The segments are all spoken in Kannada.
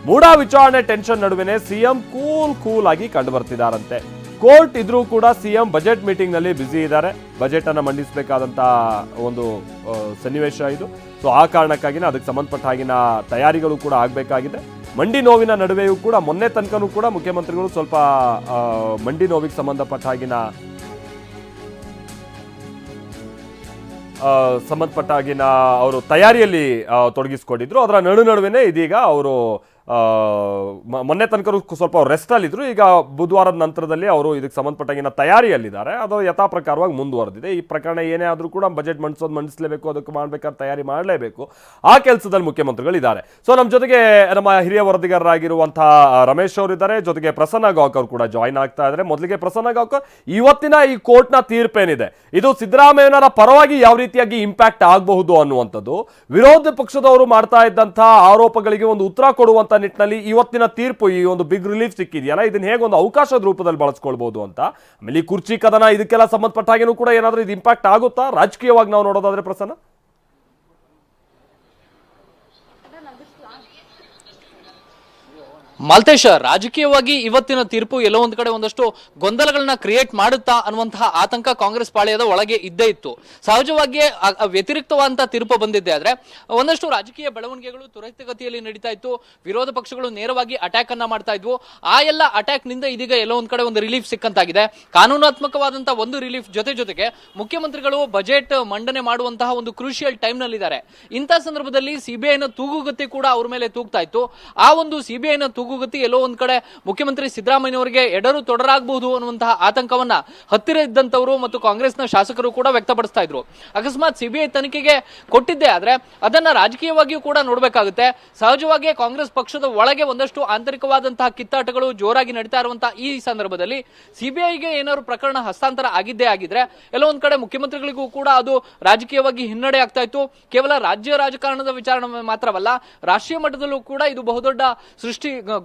ಮೂಡ ವಿಚಾರಣೆ ಟೆನ್ಷನ್ ನಡುವೆನೇ ಸಿಎಂ ಕೂಲ್ ಆಗಿ ಕಂಡು ಬರ್ತಿದ್ದಾರಂತೆ. ಕೋರ್ಟ್ ಇದ್ರೂ ಕೂಡ ಸಿಎಂ ಬಜೆಟ್ ಮೀಟಿಂಗ್ ನಲ್ಲಿ ಬ್ಯುಸಿ ಇದ್ದಾರೆ. ಬಜೆಟ್ ಅನ್ನ ಮಂಡಿಸಬೇಕಾದಂತ ಒಂದು ಸನ್ನಿವೇಶ ಇದು. ಸೊ ಆ ಕಾರಣಕ್ಕಾಗಿನೇ ಅದಕ್ಕೆ ಸಂಬಂಧಪಟ್ಟ ಹಾಗಿನ ತಯಾರಿಗಳು ಕೂಡ ಆಗಬೇಕಾಗಿದೆ. ಮಂಡಿ ನೋವಿನ ನಡುವೆಯೂ ಕೂಡ ಮೊನ್ನೆ ತನಕನೂ ಕೂಡ ಮುಖ್ಯಮಂತ್ರಿಗಳು ಸ್ವಲ್ಪ ಮಂಡಿ ನೋವಿಗೆ ಸಂಬಂಧಪಟ್ಟ ಹಾಗಿನ ಅವರು ತಯಾರಿಯಲ್ಲಿ ತೊಡಗಿಸ್ಕೊಂಡಿದ್ರು. ಅದರ ನಡುವೆನೇ ಇದೀಗ ಅವರು ಮೊನ್ನೆ ತನಕ ಸ್ವಲ್ಪ ರೆಸ್ಟ್ ಅಲ್ಲಿದ್ರು. ಈಗ ಬುಧವಾರದ ನಂತರದಲ್ಲಿ ಅವರು ಇದಕ್ಕೆ ಸಂಬಂಧಪಟ್ಟಾಗಿನ ತಯಾರಿಯಲ್ಲಿದ್ದಾರೆ. ಅದು ಯಥಾ ಪ್ರಕಾರವಾಗಿ ಮುಂದುವರೆದಿದೆ. ಈ ಪ್ರಕರಣ ಏನೇ ಆದರೂ ಕೂಡ ಬಜೆಟ್ ಮಂಡಿಸಲೇಬೇಕು, ಅದಕ್ಕೆ ಮಾಡಬೇಕಾದ ತಯಾರಿ ಮಾಡಲೇಬೇಕು. ಆ ಕೆಲಸದಲ್ಲಿ ಮುಖ್ಯಮಂತ್ರಿಗಳಿದ್ದಾರೆ. ಸೊ ನಮ್ಮ ಜೊತೆಗೆ ನಮ್ಮ ಹಿರಿಯ ವರದಿಗಾರರಾಗಿರುವಂತಹ ರಮೇಶ್ ಅವರು ಇದ್ದಾರೆ. ಜೊತೆಗೆ ಪ್ರಸನ್ನ ಗಾಂವ್ಕರ್ ಕೂಡ ಜಾಯಿನ್ ಆಗ್ತಾ ಇದ್ದಾರೆ. ಮೊದಲಿಗೆ ಪ್ರಸನ್ನ ಗಾಂವ್ಕರ್, ಇವತ್ತಿನ ಈ ಕೋರ್ಟ್ನ ತೀರ್ಪೇನಿದೆ, ಇದು ಸಿದ್ದರಾಮಯ್ಯನವರ ಪರವಾಗಿ ಯಾವ ರೀತಿಯಾಗಿ ಇಂಪ್ಯಾಕ್ಟ್ ಆಗಬಹುದು ಅನ್ನುವಂಥದ್ದು, ವಿರೋಧ ಪಕ್ಷದವರು ಮಾಡ್ತಾ ಇದ್ದಂತಹ ಆರೋಪಗಳಿಗೆ ಒಂದು ಉತ್ತರ ಕೊಡುವಂತ ನಿಟ್ಟಿನಲ್ಲಿ ಇವತ್ತಿನ ತೀರ್ಪು, ಈ ಒಂದು ಬಿಗ್ ರಿಲೀಫ್ ಸಿಕ್ಕಿದೆಯಲ್ಲ, ಇದನ್ನ ಹೇಗೆ ಒಂದು ಅವಕಾಶದ ರೂಪದಲ್ಲಿ ಬಳಸ್ಕೊಳ್ಬಹುದು ಅಂತ. ಆಮೇಲೆ ಈ ಕುರ್ಚಿ ಕದನ ಇದಕ್ಕೆಲ್ಲ ಸಂಬಂಧಪಟ್ಟ ಹಾಗೇನೂ ಕೂಡ ಏನಾದರೂ ಇದು ಇಂಪ್ಯಾಕ್ಟ್ ಆಗುತ್ತಾ ರಾಜಕೀಯವಾಗಿ ನಾವು ನೋಡೋದಾದ್ರೆ ಪ್ರಸನ್ನ? ಮಾಲ್ತೇಶ, ರಾಜಕೀಯವಾಗಿ ಇವತ್ತಿನ ತೀರ್ಪು ಎಲ್ಲೋ ಒಂದ್ ಕಡೆ ಒಂದಷ್ಟು ಗೊಂದಲಗಳನ್ನ ಕ್ರಿಯೇಟ್ ಮಾಡುತ್ತಾ ಅನ್ನುವಂತಹ ಆತಂಕ ಕಾಂಗ್ರೆಸ್ ಪಾಳೆಯದ ಒಳಗೆ ಇದ್ದೇ ಇತ್ತು. ಸಹಜವಾಗಿ ವ್ಯತಿರಿಕ್ತವಾದಂತಹ ತೀರ್ಪು ಬಂದಿದ್ದೆ ಆದ್ರೆ ಒಂದಷ್ಟು ರಾಜಕೀಯ ಬೆಳವಣಿಗೆಗಳು ತ್ವರಿತಗತಿಯಲ್ಲಿ ನಡೀತಾ ಇತ್ತು. ವಿರೋಧ ಪಕ್ಷಗಳು ನೇರವಾಗಿ ಅಟ್ಯಾಕ್ ಅನ್ನ ಮಾಡ್ತಾ ಇದ್ವು. ಆ ಎಲ್ಲ ಅಟ್ಯಾಕ್ ನಿಂದ ಇದೀಗ ಎಲ್ಲೋ ಒಂದ್ ಕಡೆ ಒಂದು ರಿಲೀಫ್ ಸಿಕ್ಕಂತಾಗಿದೆ. ಕಾನೂನಾತ್ಮಕವಾದಂತಹ ಒಂದು ರಿಲೀಫ್ ಜೊತೆಗೆ ಮುಖ್ಯಮಂತ್ರಿಗಳು ಬಜೆಟ್ ಮಂಡನೆ ಮಾಡುವಂತಹ ಒಂದು ಕ್ರೂಷಿಯಲ್ ಟೈಮ್ ನಲ್ಲಿದ್ದಾರೆ. ಇಂತಹ ಸಂದರ್ಭದಲ್ಲಿ ಸಿಬಿಐನ ತೂಗುಗತಿ ಕೂಡ ಅವ್ರ ಮೇಲೆ ತೂಗ್ತಾ ಇತ್ತು. ಆ ಒಂದು ಸಿಬಿಐನ ತೂಗುಗತಿ ಎಲ್ಲೋ ಒಂದ್ ಕಡೆ ಮುಖ್ಯಮಂತ್ರಿ ಸಿದ್ದರಾಮಯ್ಯವರಿಗೆ ಎಡರು ತೊಡರಾಗಬಹುದು ಅನ್ನುವಂತಹ ಆತಂಕವನ್ನ ಹತ್ತಿರ ಇದ್ದಂತವರು ಮತ್ತು ಕಾಂಗ್ರೆಸ್ನ ಶಾಸಕರು ಕೂಡ ವ್ಯಕ್ತಪಡಿಸ್ತಾ ಇದ್ರು. ಅಕಸ್ಮಾತ್ ಸಿಬಿಐ ತನಿಖೆಗೆ ಕೊಟ್ಟಿದ್ದೆ ಆದ್ರೆ ಅದನ್ನ ರಾಜಕೀಯವಾಗಿಯೂ ಕೂಡ ನೋಡಬೇಕಾಗುತ್ತೆ. ಸಹಜವಾಗಿ ಕಾಂಗ್ರೆಸ್ ಪಕ್ಷದ ಒಳಗೆ ಒಂದಷ್ಟು ಆಂತರಿಕವಾದಂತಹ ಕಿತ್ತಾಟಗಳು ಜೋರಾಗಿ ನಡೀತಾ ಇರುವಂತಹ ಈ ಸಂದರ್ಭದಲ್ಲಿ ಸಿಬಿಐಗೆ ಏನಾದ್ರು ಪ್ರಕರಣ ಹಸ್ತಾಂತರ ಆಗಿದ್ದೇ ಆಗಿದ್ರೆ ಎಲ್ಲೋ ಒಂದ್ ಕಡೆ ಮುಖ್ಯಮಂತ್ರಿಗಳಿಗೂ ಕೂಡ ಅದು ರಾಜಕೀಯವಾಗಿ ಹಿನ್ನಡೆ ಆಗ್ತಾ ಇತ್ತು. ಕೇವಲ ರಾಜ್ಯ ರಾಜಕಾರಣದ ವಿಚಾರ ಮಾತ್ರವಲ್ಲ, ರಾಷ್ಟ್ರೀಯ ಮಟ್ಟದಲ್ಲೂ ಕೂಡ ಇದು ಬಹುದೊಡ್ಡ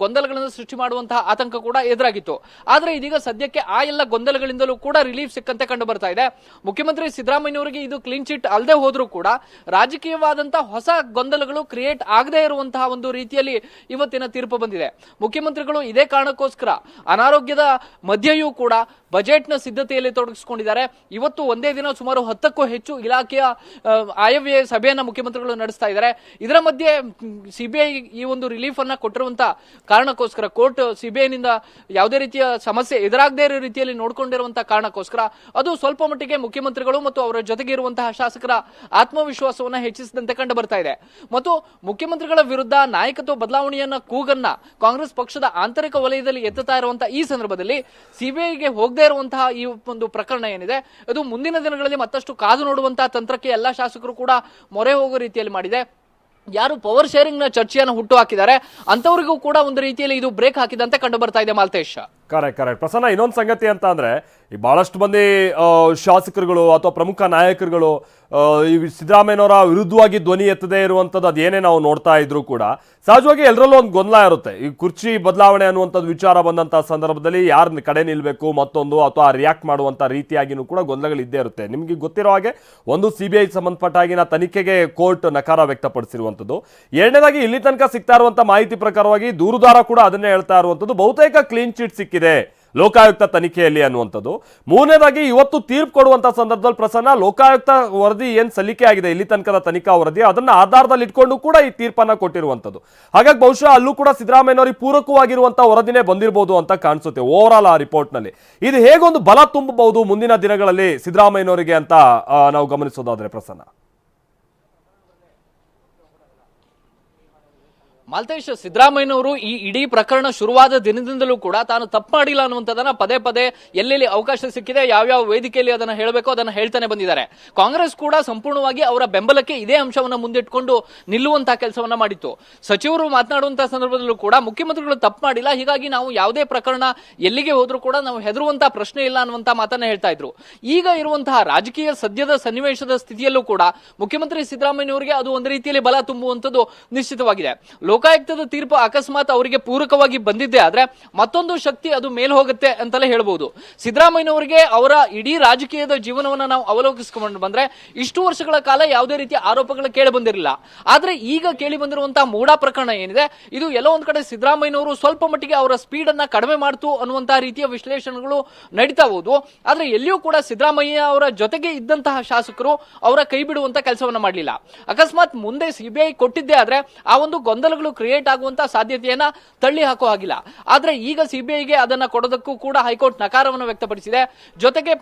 ಗೊಂದಲಗಳನ್ನು ಸೃಷ್ಟಿ ಮಾಡುವಂತಹ ಆತಂಕ ಕೂಡ ಎದುರಾಗಿತ್ತು. ಆದ್ರೆ ಇದೀಗ ಸದ್ಯಕ್ಕೆ ಆ ಎಲ್ಲ ಗೊಂದಲಗಳಿಂದಲೂ ಕೂಡ ರಿಲೀಫ್ ಸಿಕ್ಕಂತೆ ಕಂಡು ಬರ್ತಾ ಇದೆ. ಮುಖ್ಯಮಂತ್ರಿ ಸಿದ್ದರಾಮಯ್ಯವರಿಗೆ ಇದು ಕ್ಲೀನ್ ಚಿಟ್ ಅಲ್ಲದೆ ಹೋದ್ರೂ ಕೂಡ ರಾಜಕೀಯವಾದಂತಹ ಹೊಸ ಗೊಂದಲಗಳು ಕ್ರಿಯೇಟ್ ಆಗದೇ ಇರುವಂತಹ ಒಂದು ರೀತಿಯಲ್ಲಿ ಇವತ್ತಿನ ತೀರ್ಪು ಬಂದಿದೆ. ಮುಖ್ಯಮಂತ್ರಿಗಳು ಇದೇ ಕಾರಣಕ್ಕೋಸ್ಕರ ಅನಾರೋಗ್ಯದ ಮಧ್ಯೆಯೂ ಕೂಡ ಬಜೆಟ್ನ ಸಿದ್ಧತೆಯಲ್ಲಿ ತೊಡಗಿಸಿಕೊಂಡಿದ್ದಾರೆ. ಇವತ್ತು ಒಂದೇ ದಿನ ಸುಮಾರು 10ಕ್ಕೂ ಹೆಚ್ಚು ಇಲಾಖೆಯ ಆಯವ್ಯಯ ಸಭೆಯನ್ನ ಮುಖ್ಯಮಂತ್ರಿಗಳು ನಡೆಸ್ತಾ ಇದ್ದಾರೆ. ಇದರ ಮಧ್ಯೆ ಸಿಬಿಐ ಈ ಒಂದು ರಿಲೀಫ್ ಅನ್ನ ಕೊಟ್ಟಿರುವಂತ ಕಾರಣಕ್ಕೋಸ್ಕರ, ಕೋರ್ಟ್ ಸಿಬಿಐನಿಂದ ಯಾವುದೇ ರೀತಿಯ ಸಮಸ್ಯೆ ಎದುರಾಗದೇ ಇರೋ ರೀತಿಯಲ್ಲಿ ನೋಡಿಕೊಂಡಿರುವಂತಹ ಕಾರಣಕ್ಕೋಸ್ಕರ ಅದು ಸ್ವಲ್ಪ ಮಟ್ಟಿಗೆ ಮುಖ್ಯಮಂತ್ರಿಗಳು ಮತ್ತು ಅವರ ಜೊತೆಗೆ ಇರುವಂತಹ ಶಾಸಕರ ಆತ್ಮವಿಶ್ವಾಸವನ್ನ ಹೆಚ್ಚಿಸಿದಂತೆ ಕಂಡು ಬರ್ತಾ ಇದೆ. ಮತ್ತು ಮುಖ್ಯಮಂತ್ರಿಗಳ ವಿರುದ್ಧ ನಾಯಕತ್ವ ಬದಲಾವಣೆಯನ್ನ ಕೂಗನ್ನ ಕಾಂಗ್ರೆಸ್ ಪಕ್ಷದ ಆಂತರಿಕ ವಲಯದಲ್ಲಿ ಎತ್ತುತ್ತಾ ಇರುವಂತಹ ಈ ಸಂದರ್ಭದಲ್ಲಿ ಸಿಬಿಐಗೆ ಹೋಗದೇ ಇರುವಂತಹ ಈ ಒಂದು ಪ್ರಕರಣ ಏನಿದೆ ಅದು ಮುಂದಿನ ದಿನಗಳಲ್ಲಿ ಮತ್ತಷ್ಟು ಕಾದು ನೋಡುವಂತಹ ತಂತ್ರಕ್ಕೆ ಎಲ್ಲಾ ಶಾಸಕರು ಕೂಡ ಮೊರೆ ಹೋಗೋ ರೀತಿಯಲ್ಲಿ ಮಾಡಿದೆ. ಯಾರು ಪವರ್ ಶೇರಿಂಗ್ ನ ಚರ್ಚೆಯನ್ನು ಹುಟ್ಟು ಹಾಕಿದ್ದಾರೆ ಅಂತವರಿಗೂ ಕೂಡ ಒಂದು ರೀತಿಯಲ್ಲಿ ಇದು ಬ್ರೇಕ್ ಹಾಕಿದಂತೆ ಕಂಡು ಬರ್ತಾ ಇದೆ. ಮಾಲ್ತೇಶ್, ಕರೆಕ್ಟ್ ಪ್ರಸನ್ನ, ಇನ್ನೊಂದು ಸಂಗತಿ ಅಂತ ಅಂದ್ರೆ ಈ ಬಹಳಷ್ಟು ಮಂದಿ ಶಾಸಕರುಗಳು ಅಥವಾ ಪ್ರಮುಖ ನಾಯಕರುಗಳು ಈ ಸಿದ್ದರಾಮಯ್ಯನವರ ವಿರುದ್ಧವಾಗಿ ಧ್ವನಿ ಎತ್ತದೇ ಇರುವಂಥದ್ದು ಅದೇನೇ ನಾವು ನೋಡ್ತಾ ಇದ್ರು ಕೂಡ ಸಹಜವಾಗಿ ಎಲ್ಲರಲ್ಲೂ ಒಂದು ಗೊಂದಲ ಇರುತ್ತೆ. ಈ ಕುರ್ಚಿ ಬದಲಾವಣೆ ಅನ್ನುವಂಥದ್ದು ವಿಚಾರ ಬಂದಂತಹ ಸಂದರ್ಭದಲ್ಲಿ ಯಾರು ಕಡೆ ನಿಲ್ಬೇಕು ಮತ್ತೊಂದು ಅಥವಾ ರಿಯಾಕ್ಟ್ ಮಾಡುವಂತ ರೀತಿಯಾಗಿನೂ ಕೂಡ ಗೊಂದಲಗಳು ಇದ್ದೇ ಇರುತ್ತೆ. ನಿಮಗೆ ಗೊತ್ತಿರೋ ಹಾಗೆ ಒಂದು ಸಿಬಿಐ ಸಂಬಂಧಪಟ್ಟಾಗಿನ ತನಿಖೆಗೆ ಕೋರ್ಟ್ ನಕಾರ ವ್ಯಕ್ತಪಡಿಸಿರುವಂಥದ್ದು. ಎರಡನೇದಾಗಿ ಇಲ್ಲಿ ತನಕ ಸಿಗ್ತಾ ಇರುವಂತಹ ಮಾಹಿತಿ ಪ್ರಕಾರವಾಗಿ ದೂರುದಾರ ಕೂಡ ಅದನ್ನೇ ಹೇಳ್ತಾ ಇರುವಂಥದ್ದು, ಬಹುತೇಕ ಕ್ಲೀನ್ ಚಿಟ್ ಸಿಕ್ಕಿದೆ ಲೋಕಾಯುಕ್ತ ತನಿಖೆಯಲ್ಲಿ ಅನ್ನುವಂಥದ್ದು. ಮೂರನೇದಾಗಿ ಇವತ್ತು ತೀರ್ಪು ಕೊಡುವಂತಹ ಸಂದರ್ಭದಲ್ಲಿ ಪ್ರಸನ್ನ, ಲೋಕಾಯುಕ್ತ ವರದಿ ಏನ್ ಸಲ್ಲಿಕೆ ಆಗಿದೆ ಇಲ್ಲಿ ತನಕದ ತನಿಖಾ ವರದಿ, ಅದನ್ನ ಆಧಾರದಲ್ಲಿ ಇಟ್ಕೊಂಡು ಕೂಡ ಈ ತೀರ್ಪನ್ನ ಕೊಟ್ಟಿರುವಂಥದ್ದು. ಹಾಗಾಗಿ ಬಹುಶಃ ಅಲ್ಲೂ ಕೂಡ ಸಿದ್ದರಾಮಯ್ಯನವರಿಗೆ ಪೂರಕವಾಗಿರುವಂತಹ ವರದಿನೇ ಬಂದಿರಬಹುದು ಅಂತ ಕಾಣಿಸುತ್ತೆ ಓವರ್ ಆಲ್ ಆ ರಿಪೋರ್ಟ್ ನಲ್ಲಿ. ಇದು ಹೇಗೊಂದು ಬಲ ತುಂಬಬಹುದು ಮುಂದಿನ ದಿನಗಳಲ್ಲಿ ಸಿದ್ದರಾಮಯ್ಯನವರಿಗೆ ಅಂತ ನಾವು ಗಮನಿಸೋದಾದ್ರೆ ಪ್ರಸನ್ನ? ಮಾಲ್ತೇಶ್, ಸಿದ್ದರಾಮಯ್ಯನವರು ಈ ಇಡೀ ಪ್ರಕರಣ ಶುರುವಾದ ದಿನದಿಂದಲೂ ಕೂಡ ತಾನು ತಪ್ಪು ಮಾಡಿಲ್ಲ ಅನ್ನುವಂಥದ್ದನ್ನ ಪದೇ ಎಲ್ಲೆಲ್ಲಿ ಅವಕಾಶ ಸಿಕ್ಕಿದೆ ಯಾವ್ಯಾವ ವೇದಿಕೆಯಲ್ಲಿ ಅದನ್ನ ಹೇಳಬೇಕು ಅದನ್ನ ಹೇಳ್ತಾನೆ ಬಂದಿದ್ದಾರೆ. ಕಾಂಗ್ರೆಸ್ ಕೂಡ ಸಂಪೂರ್ಣವಾಗಿ ಅವರ ಬೆಂಬಲಕ್ಕೆ ಇದೇ ಅಂಶವನ್ನ ಮುಂದಿಟ್ಕೊಂಡು ನಿಲ್ಲುವಂತಹ ಕೆಲಸವನ್ನ ಮಾಡಿತ್ತು. ಸಚಿವರು ಮಾತನಾಡುವಂತಹ ಸಂದರ್ಭದಲ್ಲೂ ಕೂಡ ಮುಖ್ಯಮಂತ್ರಿಗಳು ತಪ್ಪು ಮಾಡಿಲ್ಲ, ಹೀಗಾಗಿ ನಾವು ಯಾವುದೇ ಪ್ರಕರಣ ಎಲ್ಲಿಗೆ ಹೋದ್ರೂ ಕೂಡ ನಾವು ಹೆದರುವಂತಹ ಪ್ರಶ್ನೆ ಇಲ್ಲ ಅನ್ನುವಂತಹ ಮಾತನ್ನ ಹೇಳ್ತಾ ಇದ್ರು. ಈಗ ಇರುವಂತಹ ರಾಜಕೀಯ ಸದ್ಯದ ಸನ್ನಿವೇಶದ ಸ್ಥಿತಿಯಲ್ಲೂ ಕೂಡ ಮುಖ್ಯಮಂತ್ರಿ ಸಿದ್ದರಾಮಯ್ಯನವರಿಗೆ ಅದು ಒಂದು ರೀತಿಯಲ್ಲಿ ಬಲ ತುಂಬುವಂಥದ್ದು ನಿಶ್ಚಿತವಾಗಿದೆ. ಲೋಕಾಯುಕ್ತದ ತೀರ್ಪು ಅಕಸ್ಮಾತ್ ಅವರಿಗೆ ಪೂರಕವಾಗಿ ಬಂದಿದ್ದೆ ಆದ್ರೆ ಮತ್ತೊಂದು ಶಕ್ತಿ ಅದು ಮೇಲ್ ಹೋಗುತ್ತೆ ಅಂತಲೇ ಹೇಳ್ಬೋದು. ಸಿದ್ದರಾಮಯ್ಯನವರಿಗೆ ಅವರ ಇಡೀ ರಾಜಕೀಯದ ಜೀವನವನ್ನ ನಾವು ಅವಲೋಕಿಸಿಕೊಂಡು ಬಂದ್ರೆ ಇಷ್ಟು ವರ್ಷಗಳ ಕಾಲ ಯಾವುದೇ ರೀತಿಯ ಆರೋಪಗಳು ಕೇಳಿ ಬಂದಿರಲಿಲ್ಲ. ಆದ್ರೆ ಈಗ ಕೇಳಿ ಬಂದಿರುವಂತಹ ಮೂಡ ಪ್ರಕರಣ ಏನಿದೆ, ಇದು ಎಲ್ಲೋ ಒಂದ್ ಕಡೆ ಸಿದ್ದರಾಮಯ್ಯನವರು ಸ್ವಲ್ಪ ಮಟ್ಟಿಗೆ ಅವರ ಸ್ಪೀಡ್ ಅನ್ನ ಕಡಿಮೆ ಮಾಡ್ತು ಅನ್ನುವಂತಹ ರೀತಿಯ ವಿಶ್ಲೇಷಣೆಗಳು ನಡೀತಾ ಹೋದು. ಆದ್ರೆ ಎಲ್ಲಿಯೂ ಕೂಡ ಸಿದ್ದರಾಮಯ್ಯ ಅವರ ಜೊತೆಗೆ ಇದ್ದಂತಹ ಶಾಸಕರು ಅವರ ಕೈ ಬಿಡುವಂತ ಕೆಲಸವನ್ನ ಮಾಡಲಿಲ್ಲ. ಅಕಸ್ಮಾತ್ ಮುಂದೆ ಸಿಬಿಐ ಕೊಟ್ಟಿದ್ದೇ ಆದ್ರೆ ಆ ಒಂದು ಗೊಂದಲಗಳು ಕ್ರಿಯೇಟ್ ಆಗುವಂತಹ ಸಾಧ್ಯತೆಯನ್ನ ತಳ್ಳಿ ಹಾಕೋ ಹಾಗಿಲ್ಲ. ಆದ್ರೆ ಈಗ ಸಿಬಿಐಗೆ ಅದನ್ನ ಕೊಡೋದಕ್ಕೂ ಕೂಡ ಹೈಕೋರ್ಟ್ ನಕಾರವನ್ನು ವ್ಯಕ್ತಪಡಿಸಿದೆ. ಜೊತೆಗೆ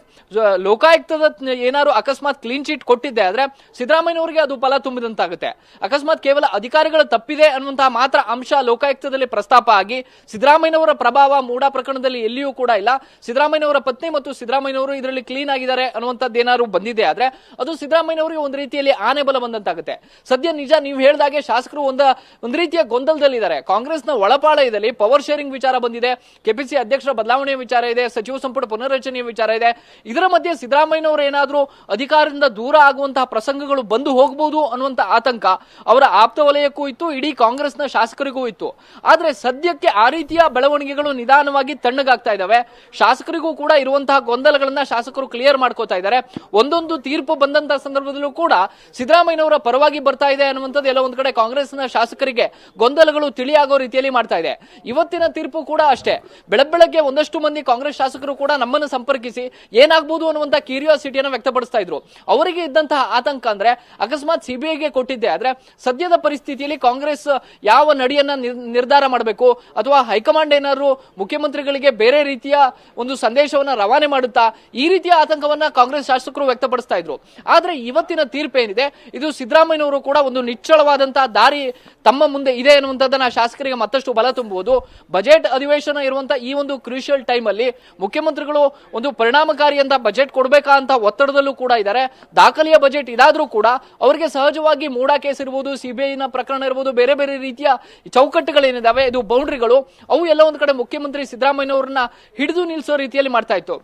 ಲೋಕಾಯುಕ್ತದ ಏನಾದ್ರು ಅಕಸ್ಮಾತ್ ಕ್ಲೀನ್ ಚೀಟ್ ಕೊಟ್ಟಿದ್ದೆ ಆದ್ರೆ ಸಿದ್ದರಾಮಯ್ಯನವರಿಗೆ ಅದು ಫಲ ತುಂಬಿದಂತಾಗುತ್ತೆ. ಅಕಸ್ಮಾತ್ ಕೇವಲ ಅಧಿಕಾರಿಗಳ ತಪ್ಪಿದೆ ಅನ್ನುವಂತಹ ಮಾತ್ರ ಅಂಶ ಲೋಕಾಯುಕ್ತದಲ್ಲಿ ಪ್ರಸ್ತಾಪ ಆಗಿ ಸಿದ್ದರಾಮಯ್ಯನವರ ಪ್ರಭಾವ ಮೂಡ ಪ್ರಕರಣದಲ್ಲಿ ಎಲ್ಲಿಯೂ ಕೂಡ ಇಲ್ಲ. ಸಿದ್ದರಾಮಯ್ಯನವರ ಪತ್ನಿ ಮತ್ತು ಸಿದ್ದರಾಮಯ್ಯನವರು ಇದರಲ್ಲಿ ಕ್ಲೀನ್ ಆಗಿದ್ದಾರೆ ಅನ್ನುವಂಥದ್ದು ಏನಾದ್ರು ಬಂದಿದೆ ಆದ್ರೆ ಅದು ಸಿದ್ದರಾಮಯ್ಯನವರಿಗೆ ಒಂದು ರೀತಿಯಲ್ಲಿ ಆನೆ ಬಲ ಬಂದಂತಾಗುತ್ತೆ. ಸದ್ಯ ನಿಜ ನೀವು ಹೇಳಿದಾಗೆ ಶಾಸಕರು ಒಂದು ರೀತಿಯ ಗೊಂದಲದಲ್ಲಿದ್ದಾರೆ. ಕಾಂಗ್ರೆಸ್ನ ಒಳಪಾಳಯದಲ್ಲಿ ಪವರ್ ಶೇರಿಂಗ್ ವಿಚಾರ ಬಂದಿದೆ, ಕೆಪಿಸಿ ಅಧ್ಯಕ್ಷರ ಬದಲಾವಣೆಯ ವಿಚಾರ ಇದೆ, ಸಚಿವ ಸಂಪುಟ ಪುನರ್ರಚನೆಯ ವಿಚಾರ ಇದೆ. ಇದರ ಮಧ್ಯೆ ಸಿದ್ದರಾಮಯ್ಯನವರು ಏನಾದರೂ ಅಧಿಕಾರದಿಂದ ದೂರ ಆಗುವಂತಹ ಪ್ರಸಂಗಗಳು ಬಂದು ಹೋಗಬಹುದು ಅನ್ನುವಂತ ಆತಂಕ ಅವರ ಆಪ್ತ ವಲಯಕ್ಕೂ ಇತ್ತು, ಇಡೀ ಕಾಂಗ್ರೆಸ್ನ ಶಾಸಕರಿಗೂ ಇತ್ತು. ಆದ್ರೆ ಸದ್ಯಕ್ಕೆ ಆ ರೀತಿಯ ಬೆಳವಣಿಗೆಗಳು ನಿಧಾನವಾಗಿ ತಣ್ಣಗಾಗ್ತಾ ಇದಾವೆ. ಶಾಸಕರಿಗೂ ಕೂಡ ಇರುವಂತಹ ಗೊಂದಲಗಳನ್ನ ಶಾಸಕರು ಕ್ಲಿಯರ್ ಮಾಡ್ಕೋತಾ ಇದ್ದಾರೆ. ಒಂದೊಂದು ತೀರ್ಪು ಬಂದಂತಹ ಸಂದರ್ಭದಲ್ಲೂ ಕೂಡ ಸಿದ್ದರಾಮಯ್ಯನವರ ಪರವಾಗಿ ಬರ್ತಾ ಇದೆ ಅನ್ನುವಂಥದ್ದು ಎಲ್ಲ ಒಂದ್ ಕಡೆ ಕಾಂಗ್ರೆಸ್ನ ಶಾಸಕರಿಗೆ ಗೊಂದಲಗಳು ತಿಳಿಯಾಗೋ ರೀತಿಯಲ್ಲಿ ಮಾಡ್ತಾ ಇದೆ. ಇವತ್ತಿನ ತೀರ್ಪು ಕೂಡ ಅಷ್ಟೇ. ಬೆಳಗ್ಗೆ ಒಂದಷ್ಟು ಮಂದಿ ಕಾಂಗ್ರೆಸ್ ಶಾಸಕರು ಕೂಡ ನಮ್ಮನ್ನು ಸಂಪರ್ಕಿಸಿ ಏನಾಗಬಹುದು ಅನ್ನುವಂತ ಕ್ಯೂರಿಯಾಸಿಟಿಯನ್ನು ವ್ಯಕ್ತಪಡಿಸ್ತಾ ಇದ್ರು. ಅವರಿಗೆ ಇದ್ದಂತಹ ಆತಂಕ ಅಂದ್ರೆ ಅಕಸ್ಮಾತ್ ಸಿಬಿಐಗೆ ಕೊಟ್ಟಿದ್ದೆ ಆದ್ರೆ ಸದ್ಯದ ಪರಿಸ್ಥಿತಿಯಲ್ಲಿ ಕಾಂಗ್ರೆಸ್ ಯಾವ ನಡೆಯನ್ನ ನಿರ್ಧಾರ ಮಾಡಬೇಕು, ಅಥವಾ ಹೈಕಮಾಂಡ್ ಏನಾದ್ರು ಮುಖ್ಯಮಂತ್ರಿಗಳಿಗೆ ಬೇರೆ ರೀತಿಯ ಒಂದು ಸಂದೇಶವನ್ನ ರವಾನೆ ಮಾಡುತ್ತಾ, ಈ ರೀತಿಯ ಆತಂಕವನ್ನ ಕಾಂಗ್ರೆಸ್ ಶಾಸಕರು ವ್ಯಕ್ತಪಡಿಸ್ತಾ ಇದ್ರು. ಆದ್ರೆ ಇವತ್ತಿನ ತೀರ್ಪು ಏನಿದೆ, ಇದು ಸಿದ್ದರಾಮಯ್ಯನವರು ಕೂಡ ಒಂದು ನಿಚ್ಚಳವಾದಂತಹ ದಾರಿ ತಮ್ಮ ಮುಂದೆ ಇದೆ ಅನ್ನುವಂಥದ್ದನ್ನ ಶಾಸಕರಿಗೆ ಮತ್ತಷ್ಟು ಬಲ ತುಂಬುವುದು. ಬಜೆಟ್ ಅಧಿವೇಶನ ಇರುವಂತಹ ಈ ಒಂದು ಕ್ರೂಷಿಯಲ್ ಟೈಮ್ ಅಲ್ಲಿ ಮುಖ್ಯಮಂತ್ರಿಗಳು ಒಂದು ಪರಿಣಾಮಕಾರಿ ಅಂತ ಬಜೆಟ್ ಕೊಡಬೇಕಾ ಅಂತ ಒತ್ತಡದಲ್ಲೂ ಕೂಡ ಇದ್ದಾರೆ. ದಾಖಲೆಯ ಬಜೆಟ್ ಇದಾದ್ರೂ ಕೂಡ ಅವರಿಗೆ ಸಹಜವಾಗಿ ಮೂಡ ಕೇಸ್ ಇರಬಹುದು, ಸಿಬಿಐನ ಪ್ರಕರಣ ಇರಬಹುದು, ಬೇರೆ ಬೇರೆ ರೀತಿಯ ಚೌಕಟ್ಟುಗಳೇನಿದಾವೆ, ಇದು ಬೌಂಡ್ರಿಗಳು, ಅವು ಎಲ್ಲ ಒಂದ್ ಕಡೆ ಮುಖ್ಯಮಂತ್ರಿ ಸಿದ್ದರಾಮಯ್ಯನವರನ್ನ ಹಿಡಿದು ನಿಲ್ಲಿಸೋ ರೀತಿಯಲ್ಲಿ ಮಾಡ್ತಾ ಇತ್ತು.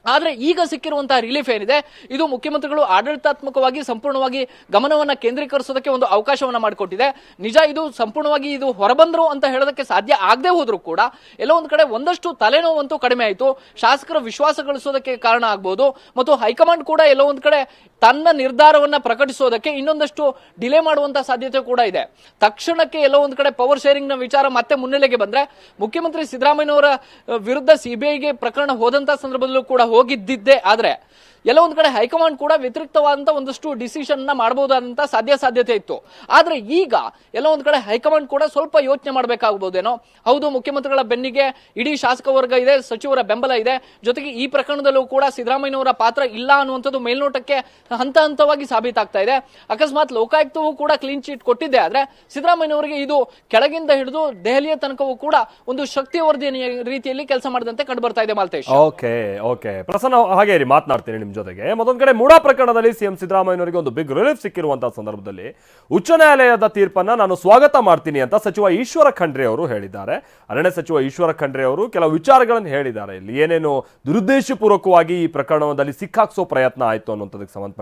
ಆದ್ರೆ ಈಗ ಸಿಕ್ಕಿರುವಂತಹ ರಿಲೀಫ್ ಏನಿದೆ, ಇದು ಮುಖ್ಯಮಂತ್ರಿಗಳು ಆಡಳಿತಾತ್ಮಕವಾಗಿ ಸಂಪೂರ್ಣವಾಗಿ ಗಮನವನ್ನ ಕೇಂದ್ರೀಕರಿಸೋದಕ್ಕೆ ಒಂದು ಅವಕಾಶವನ್ನ ಮಾಡಿಕೊಟ್ಟಿದೆ. ನಿಜ ಇದು ಸಂಪೂರ್ಣವಾಗಿ ಇದು ಹೊರಬಂದ್ರು ಅಂತ ಹೇಳೋದಕ್ಕೆ ಸಾಧ್ಯ ಆಗದೆ ಹೋದ್ರೂ ಕೂಡ ಎಲ್ಲ ಒಂದ್ ಕಡೆ ಒಂದಷ್ಟು ತಲೆನೋವಂತೂ ಕಡಿಮೆ ಆಯಿತು. ಶಾಸಕರ ವಿಶ್ವಾಸ ಗಳಿಸೋದಕ್ಕೆ ಕಾರಣ ಆಗ್ಬಹುದು, ಮತ್ತು ಹೈಕಮಾಂಡ್ ಕೂಡ ಎಲ್ಲ ಒಂದ್ ಕಡೆ ತನ್ನ ನಿರ್ಧಾರವನ್ನ ಪ್ರಕಟಿಸೋದಕ್ಕೆ ಇನ್ನೊಂದಷ್ಟು ಡಿಲೇ ಮಾಡುವಂತಹ ಸಾಧ್ಯತೆ ಕೂಡ ಇದೆ. ತಕ್ಷಣಕ್ಕೆ ಎಲ್ಲೋ ಒಂದ್ ಕಡೆ ಪವರ್ ಶೇರಿಂಗ್ ನ ವಿಚಾರ ಮತ್ತೆ ಮುನ್ನೆಲೆಗೆ ಬಂದ್ರೆ ಮುಖ್ಯಮಂತ್ರಿ ಸಿದ್ದರಾಮಯ್ಯನವರ ವಿರುದ್ಧ ಸಿಬಿಐಗೆ ಪ್ರಕರಣ ಹೋದಂತಹ ಸಂದರ್ಭದಲ್ಲೂ ಕೂಡ ಹೋಗಿದ್ದಿದ್ದೆ ಆದ್ರೆ ಎಲ್ಲ ಒಂದ್ ಕಡೆ ಹೈಕಮಾಂಡ್ ಕೂಡ ವ್ಯತಿರಿಕ್ತವಾದಂತಹ ಒಂದಷ್ಟು ಡಿಸಿಷನ್ ಮಾಡಬಹುದಾದಂತ ಸಾಧ್ಯತೆ ಇತ್ತು. ಆದ್ರೆ ಈಗ ಎಲ್ಲ ಒಂದ್ ಕಡೆ ಹೈಕಮಾಂಡ್ ಕೂಡ ಸ್ವಲ್ಪ ಯೋಚನೆ ಮಾಡಬೇಕಾಗಬಹುದೇನೋ. ಹೌದು, ಮುಖ್ಯಮಂತ್ರಿಗಳ ಬೆನ್ನಿಗೆ ಇಡೀ ಶಾಸಕ ವರ್ಗ ಇದೆ, ಸಚಿವರ ಬೆಂಬಲ ಇದೆ, ಜೊತೆಗೆ ಈ ಪ್ರಕರಣದಲ್ಲೂ ಕೂಡ ಸಿದ್ದರಾಮಯ್ಯನವರ ಪಾತ್ರ ಇಲ್ಲ ಅನ್ನುವಂಥದ್ದು ಮೇಲ್ನೋಟಕ್ಕೆ ಹಂತ ಹಂತವಾಗಿ ಸಾಬೀತಾಗ್ತಾ ಇದೆ. ಅಕಸ್ಮಾತ್ ಲೋಕಾಯುಕ್ತವೂ ಕೂಡ ಕ್ಲೀನ್ ಚೀಟ್ ಕೊಟ್ಟಿದ್ದೆ ಆದ್ರೆ ಸಿದ್ದರಾಮಯ್ಯನವರಿಗೆ ಇದು ಕೆಳಗಿಂದ ಹಿಡಿದು ದೆಹಲಿಯ ತನಕವೂ ಕೂಡ ಒಂದು ಶಕ್ತಿವರ್ಧನೆಯ ರೀತಿಯಲ್ಲಿ ಕೆಲಸ ಮಾಡಿದಂತೆ ಕಂಡು ಬರ್ತಾ ಇದೆ. ಮಾಲ್ತೇಶ್, ಓಕೆ ಪ್ರಸನ್ನ, ಹಾಗೆ ಮಾತನಾಡ್ತೀನಿ ನಿಮ್ ಜೊತೆಗೆ. ಮತ್ತೊಂದ್ ಕಡೆ ಮೂಡಾ ಪ್ರಕರಣದಲ್ಲಿ ಸಿಎಂ ಸಿದ್ದರಾಮಯ್ಯನವರಿಗೆ ಒಂದು ಬಿಗ್ ರಿಲೀಫ್ ಸಿಕ್ಕಿರುವಂತಹ ಸಂದರ್ಭದಲ್ಲಿ ಉಚ್ಚ ನ್ಯಾಯಾಲಯದ ತೀರ್ಪನ್ನ ನಾನು ಸ್ವಾಗತ ಮಾಡ್ತೀನಿ ಅಂತ ಸಚಿವ ಈಶ್ವರ ಖಂಡ್ರೆ ಅವರು ಹೇಳಿದ್ದಾರೆ. ಅರಣ್ಯ ಸಚಿವ ಈಶ್ವರ ಖಂಡ್ರೆ ಅವರು ಕೆಲವು ವಿಚಾರಗಳನ್ನು ಹೇಳಿದ್ದಾರೆ. ಇಲ್ಲಿ ಏನೇನು ದುರುದ್ದೇಶಪೂರ್ವಕವಾಗಿ ಈ ಪ್ರಕರಣದಲ್ಲಿ ಸಿಕ್ಕಾಕ್ಸೋ ಪ್ರಯತ್ನ ಆಯ್ತು ಅನ್ನೋದಕ್ಕೆ ಸಂಬಂಧಪಟ್ಟ